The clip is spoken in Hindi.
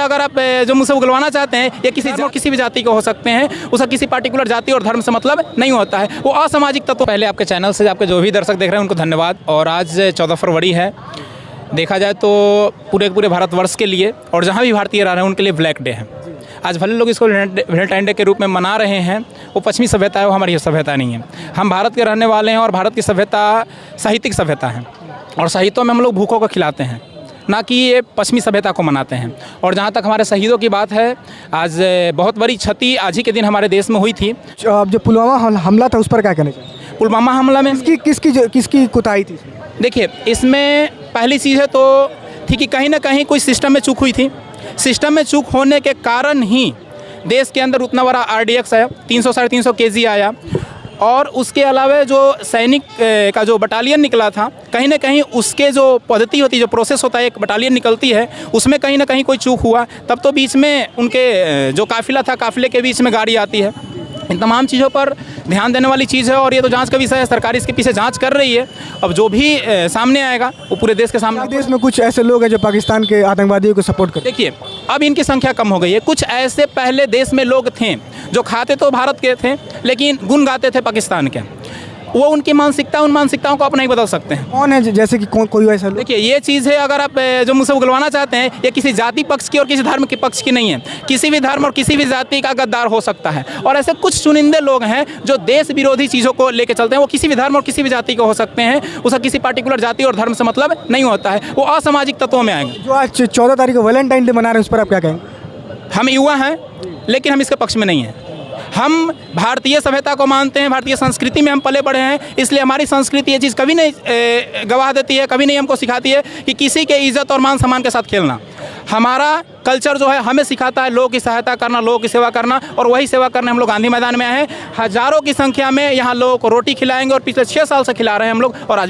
अगर आप जो मुझसे उगलवाना चाहते हैं, ये किसी भी जाति के हो सकते हैं, उसका किसी पार्टिकुलर जाति और धर्म से मतलब नहीं होता है, वो असामाजिक तत्व। पहले आपके चैनल से आपके जो भी दर्शक देख रहे हैं उनको धन्यवाद। और आज 14 फरवरी है, देखा जाए तो पूरे भारतवर्ष के लिए और जहाँ भी भारतीय रह रहे हैं उनके लिए ब्लैक डे है। आज भले लोग इसको वैलेंटाइन डे के रूप में मना रहे हैं, वो पश्चिमी सभ्यता है, वो हमारी सभ्यता नहीं है। हम भारत के रहने वाले हैं और भारत की सभ्यता साहित्यिक सभ्यता है और साहित्यों में हम लोग भूखों को खिलाते हैं, ना कि ये पश्चिमी सभ्यता को मनाते हैं। और जहाँ तक हमारे शहीदों की बात है, आज बहुत बड़ी क्षति आज ही के दिन हमारे देश में हुई थी। जो पुलवामा हमला था उस पर क्या कहना चाहिए? पुलवामा हमला में किसकी कुताही थी? देखिए, इसमें पहली चीज़ है तो थी कि कहीं ना कहीं कोई सिस्टम में चूक हुई थी। सिस्टम में चूक होने के कारण ही देश के अंदर उतना बड़ा RDX आया, 300 साढ़े 300 kg आया। और उसके अलावा जो सैनिक का जो बटालियन निकला था, कहीं ना कहीं उसके जो पद्धति होती है, जो प्रोसेस होता है, एक बटालियन निकलती है, उसमें कहीं ना कहीं कोई चूक हुआ। तब तो बीच में उनके जो काफिला था, काफिले के बीच में गाड़ी आती है। इन तमाम चीज़ों पर ध्यान देने वाली चीज़ है और ये तो जांच का विषय है। सरकार इसके पीछे जांच कर रही है। अब जो भी सामने आएगा वो पूरे देश के सामने। देश में कुछ ऐसे लोग हैं जो पाकिस्तान के आतंकवादियों को सपोर्ट करते हैं। देखिए, अब इनकी संख्या कम हो गई है। कुछ ऐसे पहले देश में लोग थे जो खाते तो भारत के थे लेकिन गुण गाते थे पाकिस्तान के। वो उनकी मानसिकता, उन मानसिकताओं को आप नहीं बदल सकते हैं। कौन है जैसे कि कोई ऐसा लोग? देखिए, ये चीज़ है, अगर आप जो मुझसे उगलवाना चाहते हैं, ये किसी जाति पक्ष की और किसी धर्म के पक्ष की नहीं है। किसी भी धर्म और किसी भी जाति का गद्दार हो सकता है। और ऐसे कुछ चुनिंदे लोग हैं जो देश विरोधी चीज़ों को लेकर चलते हैं। वो किसी भी धर्म और किसी भी जाति के हो सकते हैं, उसका किसी पार्टिकुलर जाति और धर्म से मतलब नहीं होता है, वो असामाजिक तत्वों में आएंगे। जो आज 14 तारीख को वैलेंटाइन डे मना रहे हैं, उस पर आप क्या कहेंगे? हम युवा हैं लेकिन हम इसके पक्ष में नहीं हैं। हम भारतीय सभ्यता को मानते हैं, भारतीय संस्कृति में हम पले बढ़े हैं, इसलिए हमारी संस्कृति ये चीज़ कभी नहीं गवाह देती है, कभी नहीं हमको सिखाती है कि किसी के इज्जत और मान सम्मान के साथ खेलना। हमारा कल्चर जो है हमें सिखाता है लोगों की सहायता करना, लोगों की सेवा करना, और वही सेवा करने हम लोग गांधी मैदान में आए हैं। हज़ारों की संख्या में यहाँ लोगों को रोटी खिलाएंगे और पिछले 6 साल से खिला रहे हैं हम लोग, और आज भी